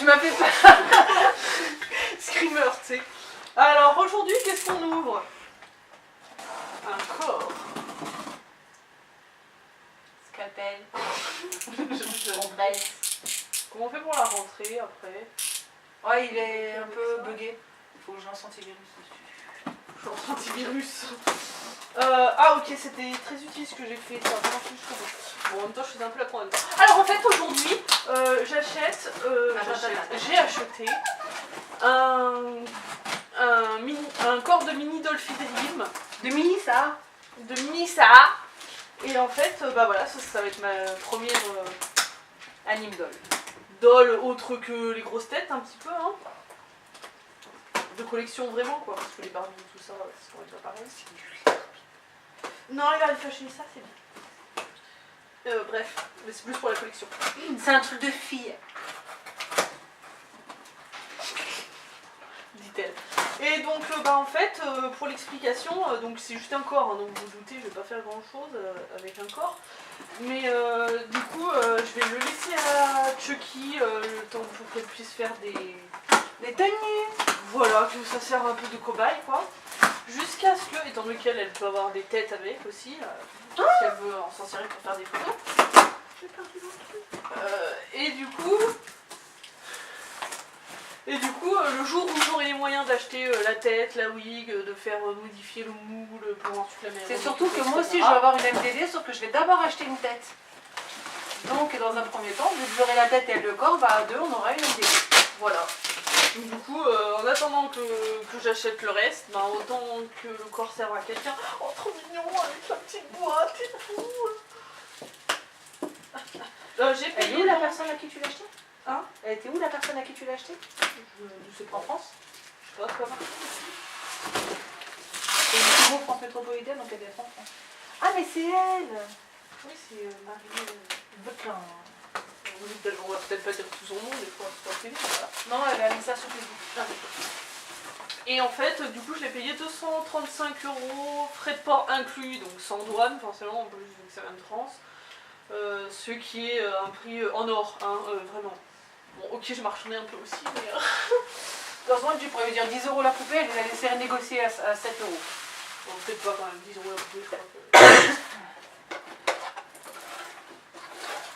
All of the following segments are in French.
tu m'as fait peur. Screamer, tu sais. Alors aujourd'hui, qu'est-ce qu'on ouvre? Un corps. Scalpel. On baisse. Comment on fait pour la rentrée après? Ouais, il est un peu bugué. Il faut que je lance antivirus dessus. Antivirus. Ah ok, c'était très utile ce que j'ai fait, ça a vraiment fait chaud. Bon, en même temps, je faisais un peu la commande. Alors en fait, aujourd'hui, j'ai acheté un corps de mini Dolphy Dream. De mini ça. De mini ça. Et en fait, bah voilà, ça va être ma première anime doll. Doll autre que les grosses têtes, un petit peu, hein. De collection vraiment, quoi, parce que les Barbie et tout ça, ça va être pareil. Non, les Barbie fashionista, c'est bien. Bref, mais c'est plus pour la collection. C'est un truc de fille. Dit-elle. Et donc, bah en fait, pour l'explication, donc c'est juste un corps, hein, donc vous vous doutez, je vais pas faire grand chose avec un corps. Mais du coup, je vais le laisser à Chucky le temps pour qu'elle puisse faire des tenues. Voilà, que ça sert un peu de cobaye, quoi. Jusqu'à ce que, étant donné qu'elle peut avoir des têtes avec aussi, si elle veut s'en servir pour faire des photos. J'ai perdu mon truc. Et du coup, le jour où j'aurai les moyens d'acheter la tête, la wig, de faire modifier le moule pour ensuite la mettre. C'est surtout que moi aussi je vais avoir une MDD, sauf que je vais d'abord acheter une tête. Donc dans un premier temps, vu que j'aurai la tête et le corps, bah à deux on aura une MDD. Voilà. Donc, du coup, en attendant que j'achète le reste, bah, autant que le corps serve à quelqu'un. Oh, trop mignon avec la petite boîte et tout. J'ai payé. Elle est où la personne à qui tu l'as acheté? Hein? Elle était où la personne à qui tu l'as acheté? Je sais pas. En France? Je sais pas comment. C'est une plus gros France métropolitaine, donc elle doit être en France. Ah mais c'est elle! Oui, c'est Marie Boutin. On va peut-être pas dire tout son nom, des fois c'est pas fini, voilà. Non, elle a mis ça sur Facebook. Ah, et en fait, du coup, je l'ai payé 235 €, frais de port inclus, donc sans douane, forcément, en plus, vu que ça vient de France. Ce qui est un prix en or, hein, vraiment. Bon, ok, je marchandais un peu aussi, mais... Heureusement que tu pourrais lui dire 10 € la poupée, elle les a laissé renégocier à 7 €. Bon, peut-être pas quand même, 10 € la poupée, je crois que...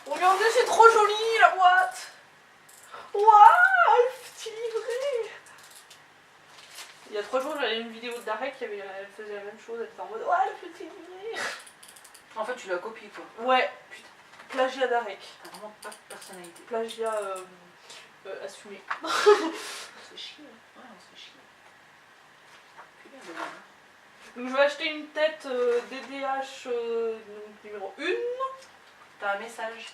Regardez, c'est trop joli, la boîte. Waouh, le petit livret. Il y a 3 jours, j'avais une vidéo d'Arek, elle faisait la même chose, elle était en mode « Ouais, le petit livret !» En fait, tu l'as copié, quoi. Ouais, putain, plagiat d'Arek. T'as vraiment pas de personnalité. Plagiat assumé. On se fait chier. Ouais, on se fait chier. Donc je vais acheter une tête DDH donc, numéro 1. T'as un message.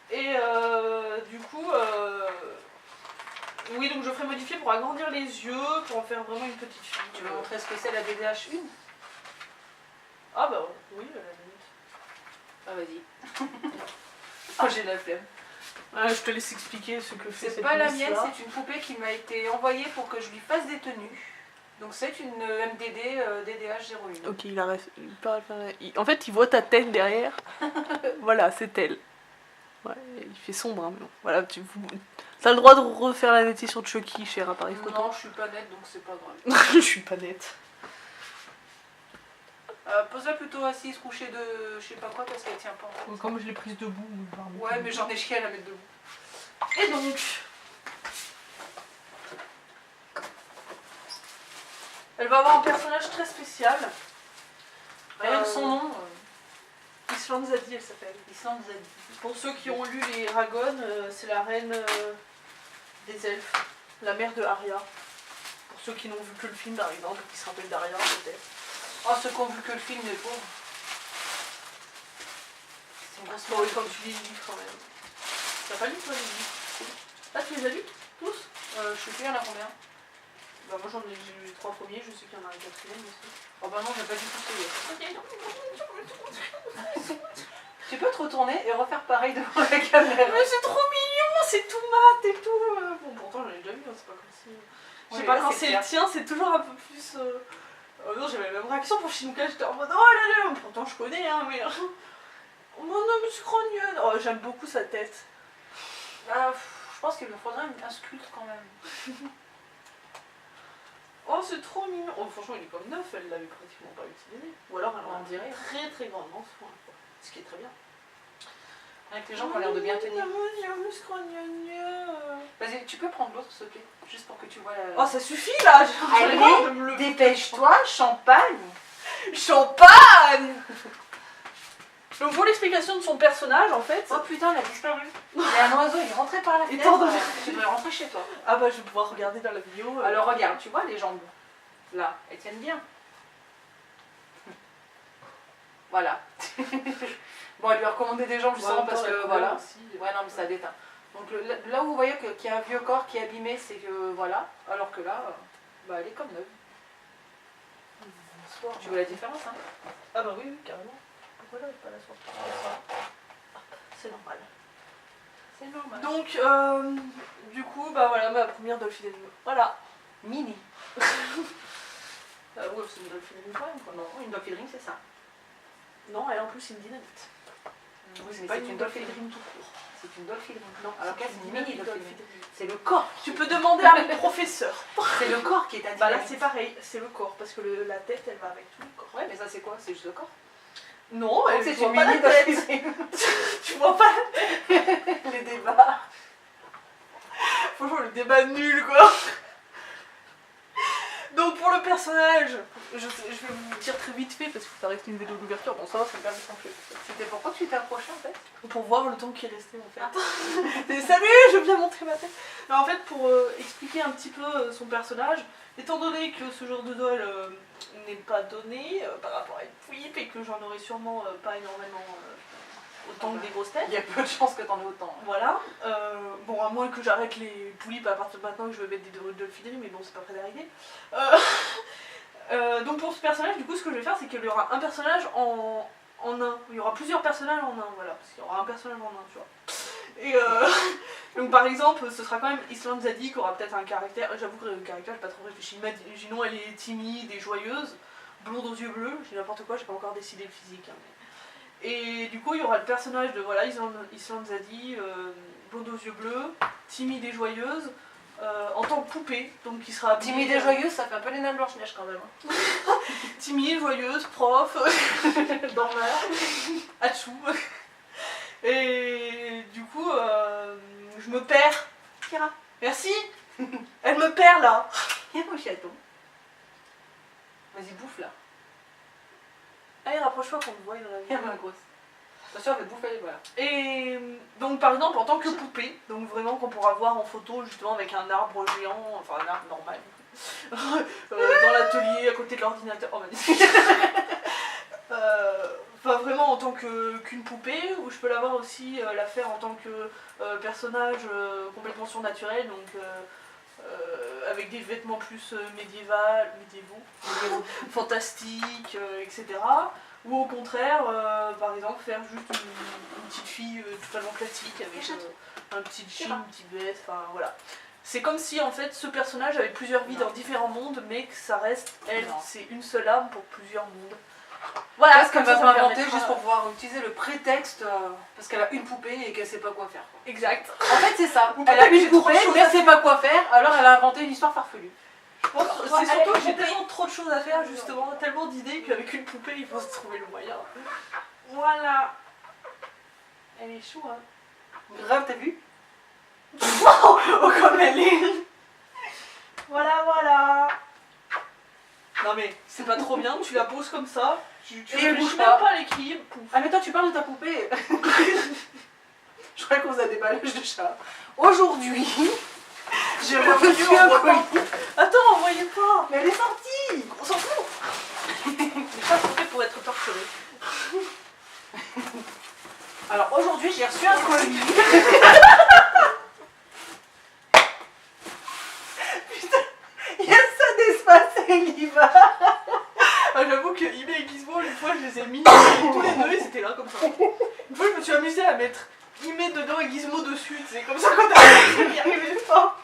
Et du coup, oui, donc je ferai modifier pour agrandir les yeux, pour en faire vraiment une petite fille. Tu veux montrer ce que c'est la DDH 1? Ah bah oui, à la limite. Ah vas-y. Oh j'ai la flemme. Je te laisse expliquer ce que fait cette C'est pas la miss mienne, là. c'est une poupée qui m'a été envoyée pour que je lui fasse des tenues. Donc c'est une MDD DDH 01. Ok, il arrête. En fait, il voit ta tête derrière. Voilà, c'est elle. Ouais, il fait sombre, hein, mais bon. Voilà, t'as le droit de refaire la netteté sur Chucky, cher appareil photo. Non, je suis pas nette, donc c'est pas grave. Je suis pas nette. Pose-la plutôt assise, couchée de je sais pas quoi, parce qu'elle tient pas. En fait. Comme je l'ai prise debout. Ouais, mais j'en ai chié à la mettre debout. Et donc, elle va avoir un personnage très spécial. Rien que son nom. Islande Zadie, elle s'appelle. Islande Zadie. Pour ceux qui ont lu les Eragon, c'est la reine des elfes, la mère de Arya. Pour ceux qui n'ont vu que le film par exemple, qui se rappellent d'Arya peut-être. Oh, ceux qui ont vu que le film, les pauvres. C'est une grosse Bon, oui, quand tu lis les livres quand même. T'as pas lu toi les livres? Ah, tu les as lus tous? Je sais plus, il y en a combien? Bah moi j'ai lu les 3 premiers, je sais qu'il y en a un 4e aussi. Oh bah non, j'ai pas du tout essayé. Ok, Tu peux te retourner et refaire pareil devant la caméra. mais c'est trop mignon, c'est tout mat et tout. Bon, pourtant j'en ai déjà vu, hein, c'est pas comme si... Je sais pas, quand c'est le tien, c'est toujours un peu plus... non, j'avais la même réaction pour Shinuka, j'étais en mode oh là là, pourtant je connais, hein, mais... Oh non, mais scrognonne. Oh, j'aime beaucoup sa tête. Ah, je pense qu'il me faudrait un sculpte quand même. Oh, c'est trop mignon. Oh, franchement, il est comme neuf, elle l'avait pratiquement pas utilisé. Ou alors, elle en On dirait. très très grandement soin, quoi. Ce qui est très bien. Avec les gens qui ont l'air de bien tenir. Scrognonne. Vas-y, tu peux prendre l'autre, s'il te plaît, juste pour que tu vois la... Oh, ça suffit là. Allez, dépêche-toi, champagne. Champagne. Donc pour l'explication de son personnage en fait. Oh putain, elle a disparu. Il y a un oiseau, il est rentré par la fenêtre. Étant donné- Tu devrais rentrer chez toi. Ah bah je vais pouvoir regarder dans la vidéo. Alors regarde, tu vois les jambes là, elles tiennent bien. Voilà. Bon, elle lui a recommandé des jambes justement parce que voilà. Aussi. Ouais, non, mais ça déteint. Donc là où vous voyez qu'il y a un vieux corps qui est abîmé, c'est que voilà. Alors que là, bah, elle est comme neuve. Tu vois la différence, hein? Ah bah oui, carrément. Pourquoi j'arrive pas à la sortir? C'est normal. C'est normal. Donc du coup bah voilà ma première Dolphin Animal. Voilà. Mini. Ouais, c'est une Dolphin Animal quand même quoi. Non, une Dolphin Ring, c'est ça. Non, elle en plus c'est une dynamite. Oui, C'est mais pas c'est une Dolphin Ring tout court. C'est une Dolphin Ring. Non, Alors qu'elle, c'est une mini Dolphin Dolphin Ring. Ring. C'est le corps. Tu peux demander à mon professeur. C'est le corps qui est Bah là dynamite. c'est pareil, c'est le corps parce que la tête elle va avec tout le corps. Ouais, mais ça c'est quoi? C'est juste le corps. Non, Donc elle c'est voit une pas mini la tête. Dolphin Ring. Tu vois pas Les débats. Franchement, le débat nul quoi. Donc pour le personnage, je vais vous dire très vite fait parce que ça reste une vidéo d'ouverture. Bon, ça va, ça me permet de s'enfler. C'était pourquoi tu t'es approché en fait? Pour voir le temps qui est resté en fait. Et salut, je viens montrer ma tête. Non, en fait, pour expliquer un petit peu son personnage, étant donné que ce genre de doll n'est pas donné par rapport à une poulipe et que j'en aurai sûrement pas énormément autant que des grosses têtes. Il y a peu de chances que t'en aies autant. Voilà. Bon, à moins que j'arrête les poulipes à partir de maintenant que je vais mettre des dolphineries, mais bon, c'est pas près d'arriver. Donc pour ce personnage, du coup, ce que je vais faire, c'est qu'il y aura un personnage en un. Il y aura plusieurs personnages en un, voilà. Parce qu'il y aura un personnage en un, tu vois. Et donc par exemple, ce sera quand même Island Zadie qui aura peut-être un caractère. J'avoue que le caractère, j'ai pas trop réfléchi. Imaginons, elle est timide et joyeuse, blonde aux yeux bleus, j'ai n'importe quoi, j'ai pas encore décidé le physique. Hein, mais... Et du coup, il y aura le personnage de voilà, Island Zadie, blonde aux yeux bleus, timide et joyeuse, en tant que poupée, donc qui sera habillée, Timide et joyeuse, ça fait un peu les nains Blanche-Neige quand même. Hein. timide, joyeuse, prof, dormeur, atchou. Et du coup, je me perds. Kira, merci. Elle me perd là. Viens mon chaton. Vas-y, bouffe là. Allez, rapproche-toi qu'on me voit dans la Viens vidéo. ma grosse. Attention, elle va te bouffer, voilà. Et donc par exemple en tant que poupée, donc vraiment qu'on pourra voir en photo justement avec un arbre géant, enfin un arbre normal, dans l'atelier à côté de l'ordinateur. Oh magnifique. Enfin vraiment en tant qu'une poupée, ou je peux l'avoir aussi, la faire en tant que personnage complètement surnaturel, donc avec des vêtements plus médiévaux, fantastiques, etc. Ou au contraire, par exemple, faire juste une petite fille totalement classique avec un petit jean, un petit veste, enfin voilà. C'est comme si en fait ce personnage avait plusieurs vies dans différents mondes, mais que ça reste, elle, c'est une seule âme pour plusieurs mondes. Voilà, Parce qu'elle comme va ça m'inventer permettra- juste pour pouvoir utiliser le prétexte parce qu'elle a une poupée et qu'elle sait pas quoi faire. Quoi. Exact. En fait, c'est ça. Ou Elle a peut-être que une j'ai trop poupée, de choses mais à elle sait pas quoi faire, alors elle a inventé une histoire farfelue. Je pense que c'est elle surtout est que j'ai poupée. tellement trop de choses à faire justement, tellement d'idées qu'avec une poupée il faut se trouver le moyen. Voilà. Elle est chou hein. Grave, t'as vu? Oh comme elle est. Voilà. Non mais c'est pas trop bien, tu la poses comme ça, tu Et elle réfléchis bouge même pas. pas à l'équilibre. Pouf. Ah mais toi tu parles de ta poupée. Je croyais qu'on faisait des ballages de chat. Aujourd'hui, j'ai reçu un colis. Attends, envoyez pas. Mais elle est sortie. On s'en fout. Les chats sont faits pour être torturés. Alors aujourd'hui j'ai reçu un colis. Putain, il y a ça d'espace et il y va. Ah, j'avoue que Ime et Gizmo, une fois, je les ai mis tous les deux, ils étaient là comme ça. Une fois, je me suis amusée à mettre Ime dedans et Gizmo dessus, c'est comme ça quand t'as n'y arrivais pas.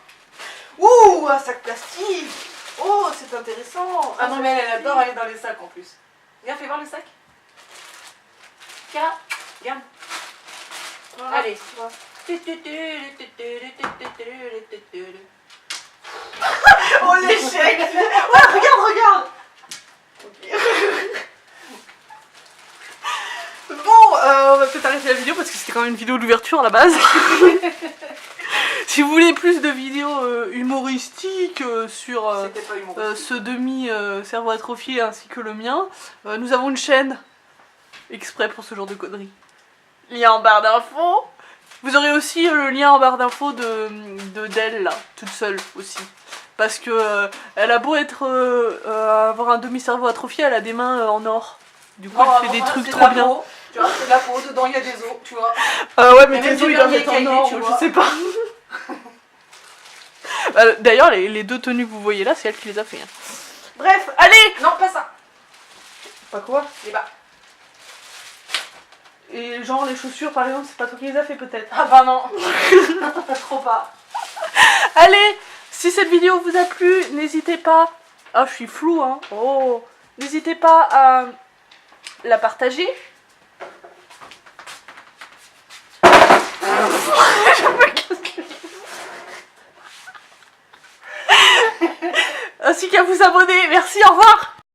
Ouh, un sac plastique. Oh, c'est intéressant. Ah non mais elle adore aller dans les sacs en plus. Viens, fais voir le sac. Kira, regarde. Voilà, Allez. tu vois. Oh l'échec. Ouais, regarde. Ok. Bon, on va peut-être arrêter la vidéo parce que c'était quand même une vidéo d'ouverture à la base. Si vous voulez plus de vidéos humoristiques sur C'était pas humoristique. ce demi-cerveau atrophié ainsi que le mien, nous avons une chaîne exprès pour ce genre de conneries. Lien en barre d'infos. Vous aurez aussi le lien en barre d'infos d'elle là, toute seule aussi. Parce que elle a beau être avoir un demi-cerveau atrophié, elle a des mains en or. Du coup, elle fait des trucs trop bien. Peau, tu vois, c'est de la peau, dedans il y a des os, tu vois. Ouais, mais Il y a même tes os du ils doivent vernis être en écaillé, or, tu je vois. sais pas. D'ailleurs, les deux tenues que vous voyez là, c'est elle qui les a fait. Hein. Bref, allez. Non, pas ça. Pas quoi? Les bas. Et genre les chaussures par exemple, c'est pas toi qui les as fait peut-être? Ah bah non. Trop pas. Allez, si cette vidéo vous a plu, n'hésitez pas... Ah, je suis floue, hein. Oh. N'hésitez pas à la partager. Ainsi qu'à vous abonner. Merci, au revoir.